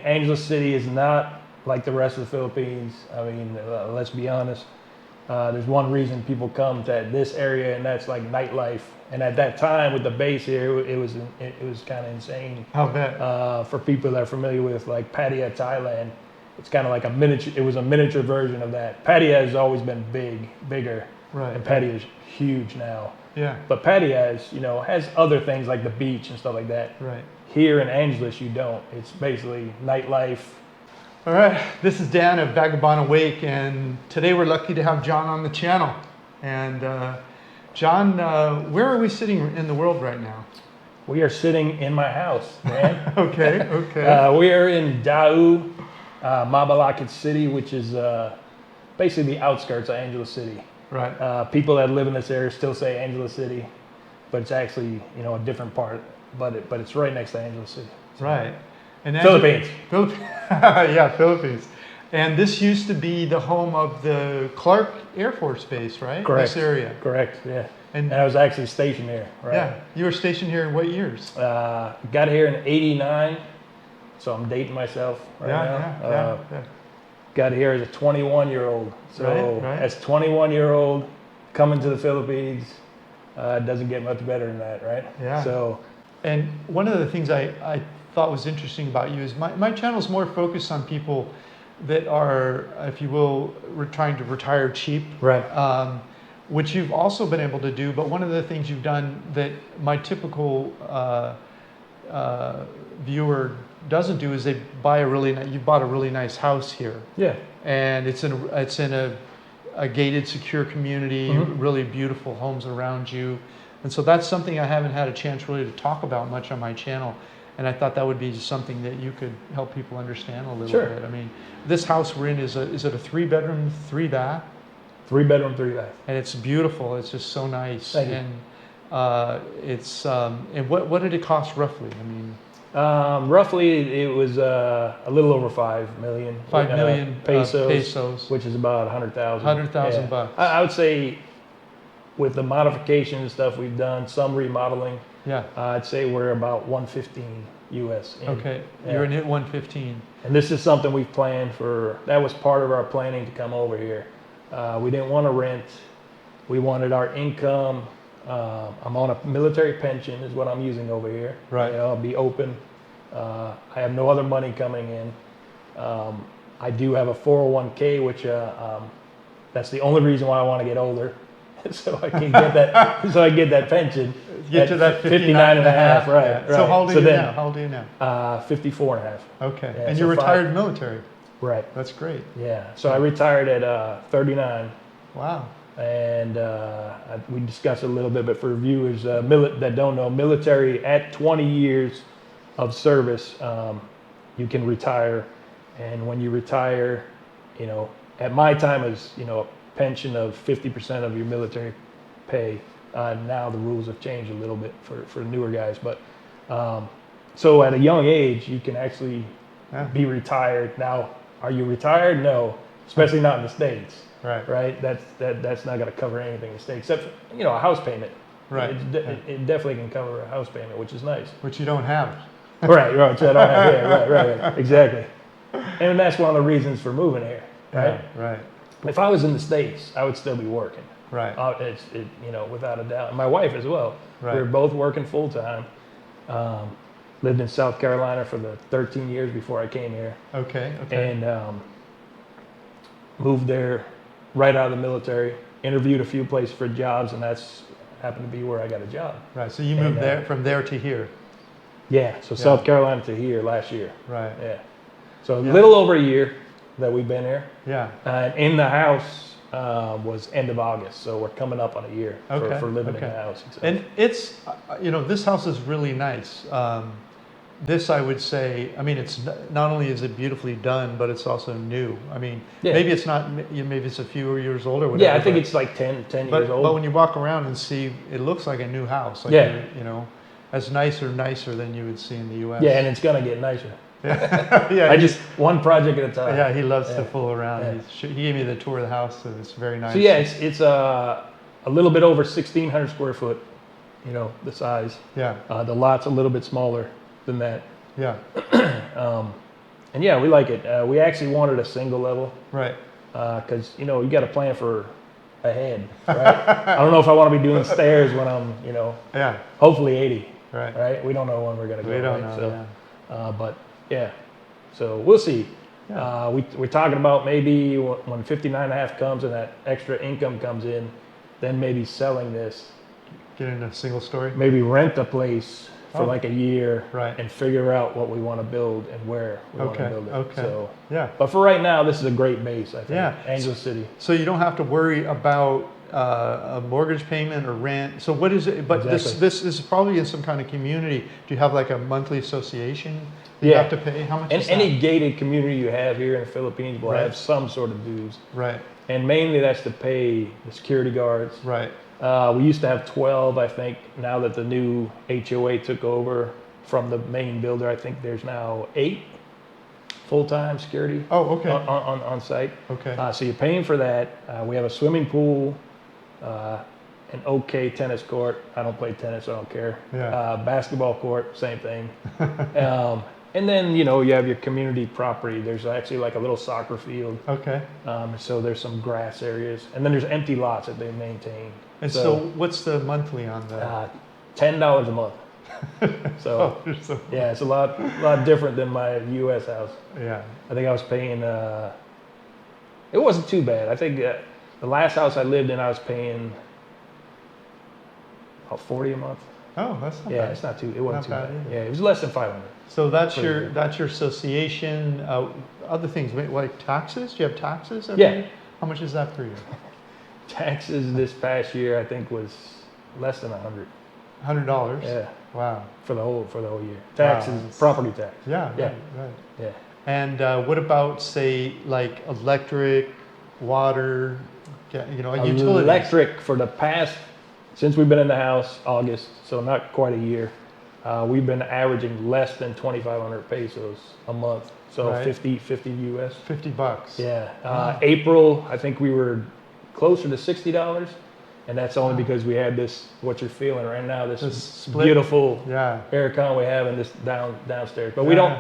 Angeles City is not like the rest of the Philippines. I mean, let's be honest. There's one reason people come to this area, and that's like nightlife. And at that time, with the base here, it was kind of insane. I'll bet. For people that are familiar with like Pattaya, Thailand, it's kind of like a miniature. It was a miniature version of that. Pattaya has always been bigger, Right. and Pattaya is huge now. Yeah. But Pattaya is, has other things like the beach and stuff like that. Right. Here in Angeles, you don't. It's basically nightlife. All right, this is Dan of 𝗥𝗲𝗄𝐈𝐕𝐈𝐍𝐆, and today we're lucky to have John on the channel. And John, where are we sitting in the world right now? We are sitting in my house, man. Okay, okay. We are in 𝗂𝗓𝗢𝗓 City, which is basically the outskirts of Angeles City. Right. People that live in this area still say Angeles City, but it's actually a different part. But it's right next to Angeles City. So. Right. And Philippines. Yeah, Philippines. And this used to be the home of the Clark Air Force Base, right? Correct. This area. Correct. Yeah. And I was actually stationed here. Right. Yeah. You were stationed here in what years? Got here in '89, so I'm dating myself right now. Yeah. Got here as a 21-year-old. So right. as 21-year-old coming to the Philippines, it doesn't get much better than that, right? Yeah. So. And one of the things I thought was interesting about you is my channel is more focused on people that are, if you will, trying to retire cheap. Right. Which you've also been able to do. But one of the things you've done that my typical viewer doesn't do is you bought a really nice house here. Yeah. And it's in a gated, secure community, really beautiful homes around you. And so that's something I haven't had a chance really to talk about much on my channel. And I thought that would be just something that you could help people understand a little bit. I mean, this house we're in is it a 3-bedroom, 3-bath? 3-bedroom, 3-bath. And it's beautiful. It's just so nice. Thank you. And what did it cost roughly? I mean, roughly it was a little over 5 million. 5 million pesos, which is about 100,000. 100,000 bucks. I would say, with the modifications and stuff we've done, some remodeling. Yeah. I'd say we're about 115 US. Okay. You're in 115. And this is something we've planned for. That was part of our planning to come over here. We didn't want to rent. We wanted our income. I'm on a military pension is what I'm using over here. Right. I'll be open. I have no other money coming in. I do have a 401k, which that's the only reason why I want to get older. So I can get that. So I get that pension. Get to that 59 and a half. Right. Yeah. Right. So how old are you now? How old are you now? 54 and a half. Okay. Yeah, and so you're retired military. Right. That's great. Yeah. So I retired at 39. Wow. And we discussed it a little bit, but for viewers that don't know, military at 20 years of service, you can retire. And when you retire, at my time it was, a pension of 50% of your military pay. Now the rules have changed a little bit for newer guys, but so at a young age you can actually be retired. Now, are you retired? No, especially not in the States. Right. Right. That's not going to cover anything in the States except for, a house payment. Right. It definitely can cover a house payment, which is nice. Which you don't have. Right. Which I don't have. Yeah. Right. Exactly. And that's one of the reasons for moving here. Right. Yeah, right. If I was in the States, I would still be working. Right. Without a doubt. And my wife as well. Right. We were both working full time. Lived in South Carolina for the 13 years before I came here. Okay. And moved there right out of the military. Interviewed a few places for jobs, and that's happened to be where I got a job. Right. So you moved there from there to here. Yeah. So South Carolina to here last year. Right. Yeah. So a little over a year that we've been here. Yeah. And in the house was end of August, so we're coming up on a year for living in the house. And it's, this house is really nice. This, I would say, it's not only is it beautifully done, but it's also new. Maybe it's not, maybe it's a few years old or whatever. Yeah, I think it's like 10 years old. But when you walk around and see, it looks like a new house. Like as nicer than you would see in the U.S. Yeah, and it's gonna get nicer. Yeah, I just one project at a time. Yeah, he loves to fool around. Yeah. He gave me the tour of the house, and it's very nice. So yeah, it's a little bit over 1,600 square foot. The size. Yeah. The lot's a little bit smaller than that. Yeah. And yeah, we like it. We actually wanted a single level. Right. Because, you got to plan for ahead, right? I don't know if I want to be doing stairs when I'm, Yeah. hopefully 80, Right. right? We don't know when we're going to go. We don't right? know. So, but yeah, so we'll see. Yeah. We're talking about maybe when 59.5 comes and that extra income comes in, then maybe selling this, Get in a single story. maybe rent a place for like a year, Right. and figure out what we want to build and where we want to Okay. build it. Okay. So, Yeah. but for right now, this is a great base, I think. Yeah. Angeles City. So you don't have to worry about a mortgage payment or rent. So what is it? But Exactly. this is probably in some kind of community. Do you have like a monthly association that you Yeah. have to pay? How much And is that? any gated community you have here in the Philippines will Right. have some sort of dues. Right. And mainly that's to pay the security guards. Right. We used to have 12, I think. Now that the new HOA took over from the main builder, I think there's now 8 full-time security Oh, okay. on site. Okay. So you're paying for that. We have a swimming pool, an okay tennis court. I don't play tennis, so I don't care. Yeah. Basketball court, same thing. And then, you have your community property. There's actually like a little soccer field. Okay. So there's some grass areas. And then there's empty lots that they maintain. And so what's the monthly on that? $10 a month. So, Oh, you're so- yeah, it's a lot different than my U.S. house. Yeah. I think I was paying, it wasn't too bad. I think the last house I lived in, I was paying about $40 a month. Oh, that's not Yeah, bad. it wasn't Not too bad bad. either. Yeah, it was less than 500. So that's Pretty your good. association. Other things like taxes. Do you have taxes? Every Yeah. year? How much is that per year? Taxes this past year, I think, was less than 100. $100. Yeah, Wow. for the whole year. Taxes, Wow. property tax. Yeah. Yeah. Right. Right. Yeah. And what about say like electric, water, utilities? Electric for the past, since we've been in the house, August, so not quite a year, we've been averaging less than 2,500 pesos a month. So Right. 50 US. $50. Yeah. Wow. April, I think we were closer to $60. And that's only because we had this, what you're feeling right now, this This split. beautiful Yeah. aircon we have in this downstairs. But Yeah. we don't,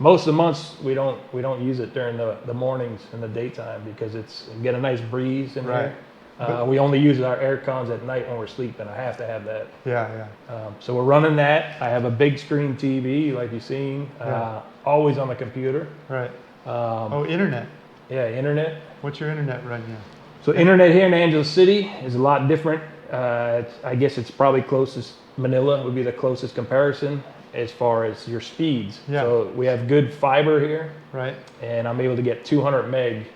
most of the months, we don't use it during the mornings in the daytime because we get a nice breeze in Right. there. We only use our air cons at night when we're sleeping. I have to have that. Yeah. Yeah. So we're running that. I have a big screen TV, like you've seen, Yeah. always on the computer. Right. Um, Internet. yeah, internet. What's your internet right now? So internet here in Angeles City is a lot different. I guess it's probably closest, Manila would be the closest comparison as far as your speeds. Yeah. So we have good fiber here, Right. and I'm able to get 200 meg.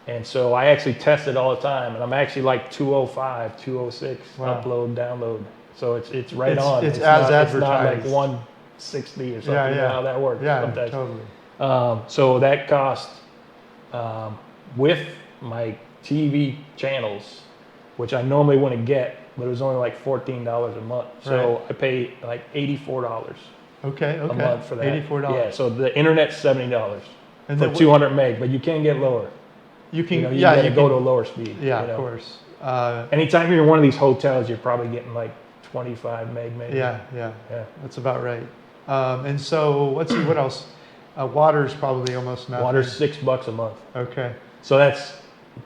And so I actually test it all the time, and I'm actually like 205, 206 Wow. upload, download. So it's right It's- on. it's as not, It's not advertised. like 160 or something. Yeah, You know yeah. how that works Yeah. sometimes. Totally. So that cost with my TV channels, which I normally wouldn't get, but it was only like $14 a month. So I pay like $84 Okay. a month for that. $84. Yeah. So the internet's $70 And for then 200 meg, but you can get lower. You can. You Yeah. gotta You go can, to a lower speed. yeah. you know? Of course. Anytime you're in one of these hotels, you're probably getting like 25 meg maybe. Yeah. Yeah. Yeah. That's about right. And so let's see what else. Water's probably almost nothing. Water's $6 a month. Okay. So that's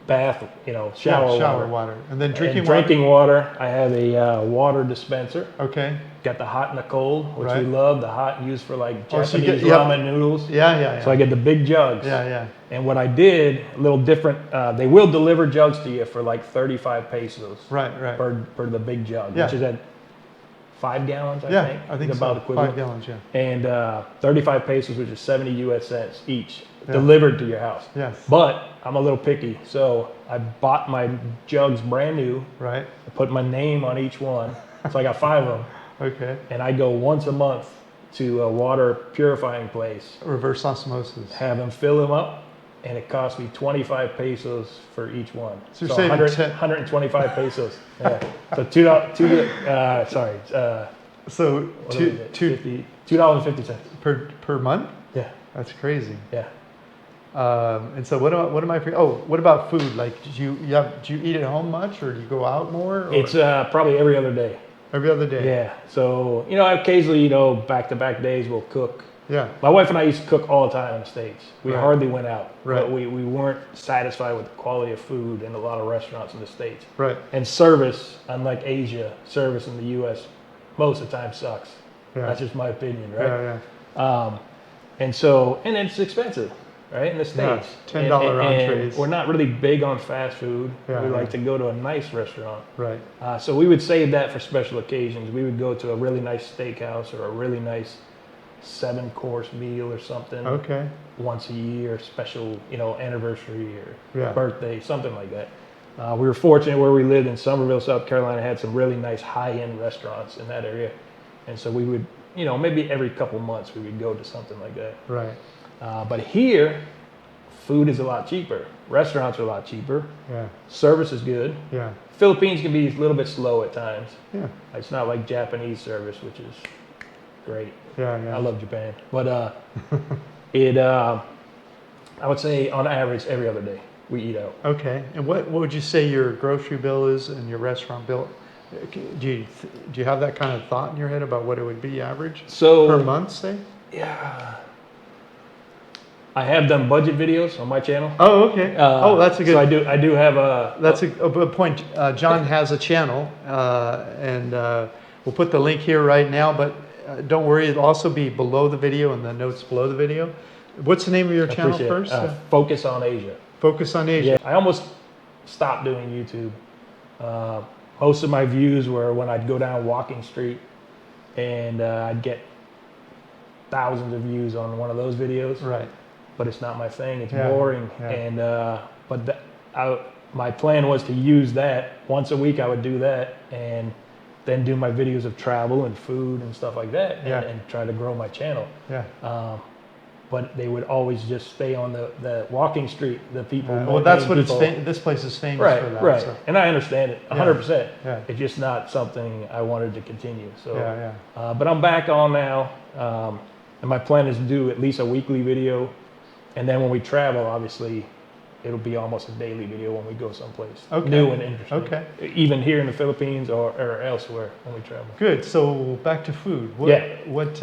bath, shower Yeah, shower water. water. And then And drinking drinking water, I have a water dispenser. water. Okay. Got the hot and the cold, which we Right. love. The hot used for like Oh, so you Japanese get- yep. ramen noodles. Yeah. Yeah. So I get the big jugs. Yeah. And what I did, a little different, they will deliver jugs to you for like 35 pesos Right. Right. per the big jug, Yeah. which is at 5 gallons, I Yeah. think. I think It's so. about equivalent. 5 gallons. Yeah. And 35 pesos, which is 70 US cents each, Yeah. delivered to your house. Yes. But I'm a little picky, so I bought my jugs brand new. Right. I put my name on each one, so I got 5 of them. Okay. And I go once a month to a water purifying place, Reverse osmosis. have them fill them up, and it costs me 25 pesos for each one. So you're saving 125 pesos. Yeah. So So what is it? $2.50. per month? Yeah, That's crazy. yeah. And so what am I? What about food? Like, do you eat at home much, or do you go out more? Or It's probably every other day. every other day. Yeah. So occasionally, back-to-back days we'll cook. Yeah. My wife and I used to cook all the time in the States. We Right. hardly went out. Right. But we weren't satisfied with the quality of food in a lot of restaurants in the States. Right. And service, unlike Asia, service in the U.S. most of the time sucks. Yeah. That's just my opinion, right? Yeah, yeah. And it's expensive, right? In the States. Yeah, $10 and entrees. we're not really big on fast food. Yeah, We yeah. like to go to a nice restaurant. Right. So we would save that for special occasions. We would go to a really nice steakhouse or a really nice 7-course meal or something Okay. once a year, special, anniversary or Yeah. birthday, something like that. We were fortunate where we lived in Somerville, South Carolina, had some really nice high-end restaurants in that area. And so we would, maybe every couple months we would go to something like that. Right. But here, food is a lot cheaper. Restaurants are a lot cheaper. Yeah. Service is good. Yeah. Philippines can be a little bit slow at times. Yeah. It's not like Japanese service, which is great. Yeah. Yeah. I love Japan. But I would say on average every other day we eat out. Okay. And what would you say your grocery bill is and your restaurant bill? Do you have that kind of thought in your head about what it would be average So per month, say? yeah, I have done budget videos on my channel. Oh, okay. That's a good. So I do have a. That's a good point. John has a channel, and we'll put the link here right now. But don't worry, it'll also be below the video and the notes below the video. What's the name of your channel first? Focus on Asia. Focus on Asia. Yeah, I almost stopped doing YouTube. Most of my views were when I'd go down Walking Street, and I'd get thousands of views on one of those videos. Right. But it's not my thing. It's Yeah, boring. yeah. And my plan was to use that once a week. I would do that, and then do my videos of travel and food and stuff like that, Yeah. and try to grow my channel. Yeah. But they would always just stay on the Walking Street. The people. Well, that's main what people. this place is famous Right, for that. right. So. And I understand it 100%. Yeah. It's just not something I wanted to continue. So, Yeah. Yeah. but I'm back on now, and my plan is to do at least a weekly video, and then when we travel, obviously, it'll be almost a daily video when we go someplace new and interesting. Okay. Even here in the Philippines or elsewhere when we travel. Good. So back to food. What?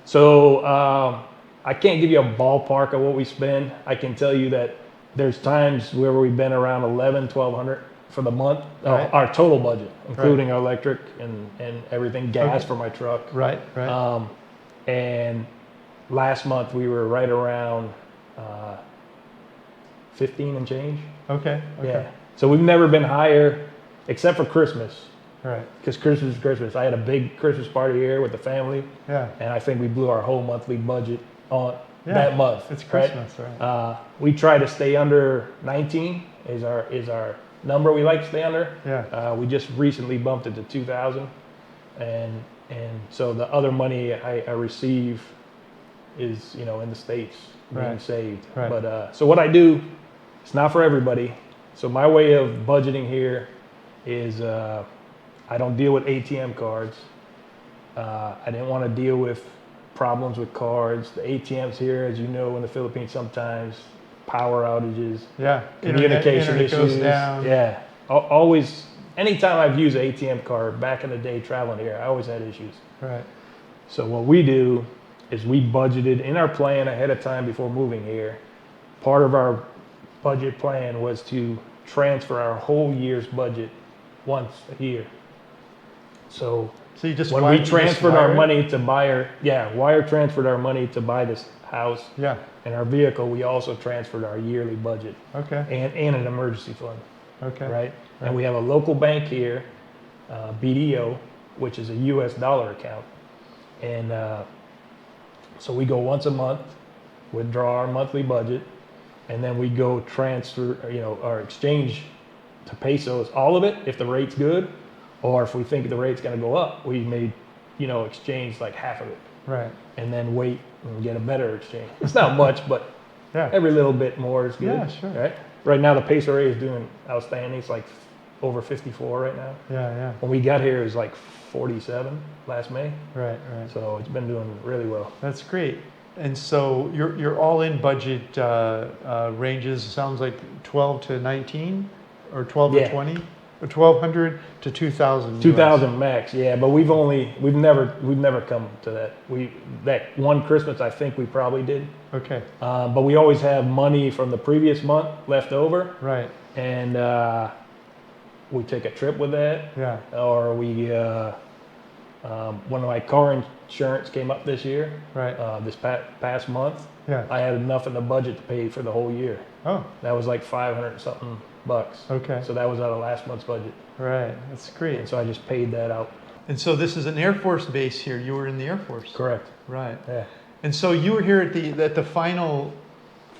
So I can't give you a ballpark of what we spend. I can tell you that there's times where we've been around $1,100-1,200 for the month, Right. our total budget, including our electric and everything, gas for my truck. Right. Right. And last month we were right around 15 and change. Okay. Okay. Yeah. So we've never been higher, except for Christmas, Right. because Christmas is Christmas. I had a big Christmas party here with the family, Yeah. and I think we blew our whole monthly budget on Yeah, that month. It's right? Christmas, right? We try to stay under 19 is our number we like to stay under. Yeah. We just recently bumped it to 2,000, and so the other money I receive is in the States being Right. saved. Right. But so what I do, it's not for everybody. So my way of budgeting here is I don't deal with ATM cards. I didn't want to deal with problems with cards. The ATMs here, as you know, in the Philippines, sometimes power outages, Yeah. communication Internet issues. goes down. Yeah, always. Anytime I've used an ATM card back in the day traveling here, I always had issues. Right. So what we do is we budgeted in our plan ahead of time before moving here. Part of our budget plan was to transfer our whole year's budget once a year. So So you just when we transferred our money to buy wire transferred our money to buy this house Yeah. and our vehicle, we also transferred our yearly budget Okay. and an emergency fund, Okay. right? And we have a local bank here, BDO, which is a US dollar account. And so we go once a month, withdraw our monthly budget, and then we go transfer, our exchange to pesos, all of it, if the rate's good, or if we think the rate's going to go up, we may, exchange like half of it, Right. and then wait and get a better exchange. It's not much, but Yeah. every little bit more is good. Yeah, sure. Right? Right now, the peso rate is doing outstanding. It's like over 54 right now. Yeah. Yeah. When we got here, it was like 47 last May. Right. Right. So it's been doing really well. That's great. And so your all-in budget ranges sounds like 12 to 19 or 12 to Yeah. 20. 1,200 to 2,000. 2,000 max, yeah. But we've never come to that. That one Christmas, I think we probably did. Okay. But we always have money from the previous month left over. Right. And we take a trip with that. Yeah. Or we, when my car insurance came up this year, Right. This past month, Yeah. I had enough in the budget to pay for the whole year. Oh. That was like 500 and something bucks. Okay. So that was out of last month's budget. Right. That's great. And so I just paid that out. And so this is an Air Force base here. You were in the Air Force. Correct. Right. Yeah. And so you were here at the final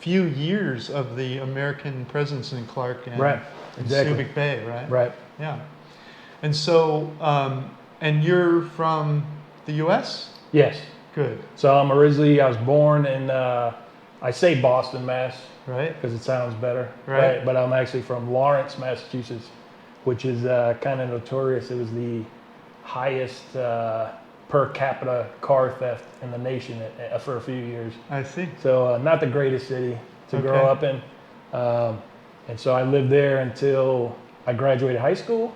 few years of the American presence in Clark and Right. Exactly. Subic Bay, right? Right. Yeah. And so, and you're from the U.S.? Yes. Good. So I was born in, I say Boston, Mass, Right. because it sounds better. Right. But I'm actually from Lawrence, Massachusetts, which is kind of notorious. It was the highest per capita car theft in the nation for a few years. I see. So not the greatest city to grow up in. And so I lived there until I graduated high school,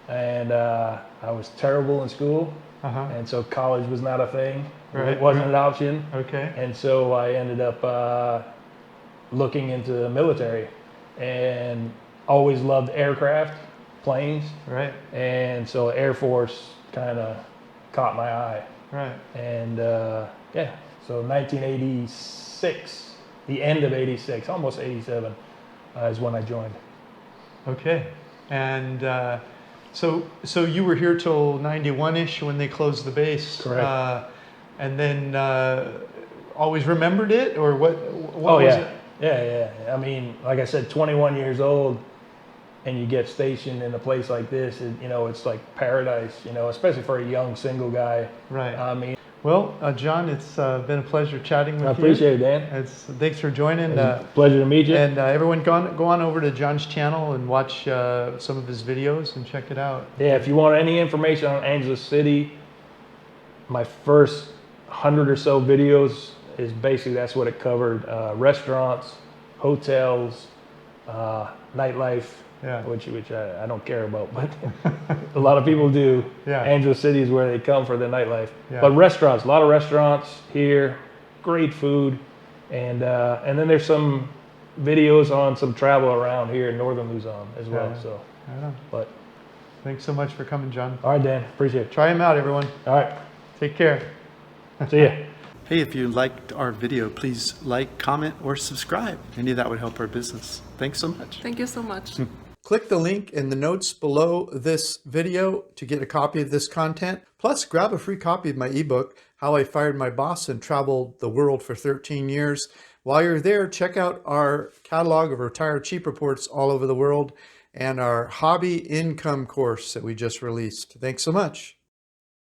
and I was terrible in school. Uh-huh. And so college was not a thing. Right. It wasn't an option. Okay. And so I ended up looking into the military, and always loved aircraft, planes. Right. And so Air Force kind of caught my eye. Right. And yeah, so 1986, the end of 86, almost 87, is when I joined. Okay. And so you were here till 91-ish when they closed the base. Correct. And then always remembered it, or what Oh, was yeah. it? Yeah. I mean, like I said, 21 years old, and you get stationed in a place like this, it's like paradise, especially for a young single guy. Right. I mean, Well, John, it's been a pleasure chatting with you. I appreciate it, Dan. Thanks for joining. Pleasure to meet you. And everyone, go on over to John's channel and watch some of his videos and check it out. Yeah, if you want any information on Angeles City, my first 100 or so videos is basically, that's what it covered. Restaurants, hotels, nightlife, Yeah. which I don't care about, but a lot of people do. Yeah. Angeles City is where they come for the nightlife. Yeah. But restaurants, a lot of restaurants here, great food. And then there's some videos on some travel around here in northern Luzon as well. Yeah. So, Right on. but Thanks so much for coming, John. all right, Dan, appreciate it. Try him out, everyone. All right, Take care. see ya. Hey, if you liked our video, please like, comment, or subscribe. Any of that would help our business. Thanks so much. Thank you so much. Click the link in the notes below this video to get a copy of this content. Plus, grab a free copy of my ebook, How I Fired My Boss and Traveled the World for 13 Years. While you're there, check out our catalog of retired cheap reports all over the world and our hobby income course that we just released. Thanks so much.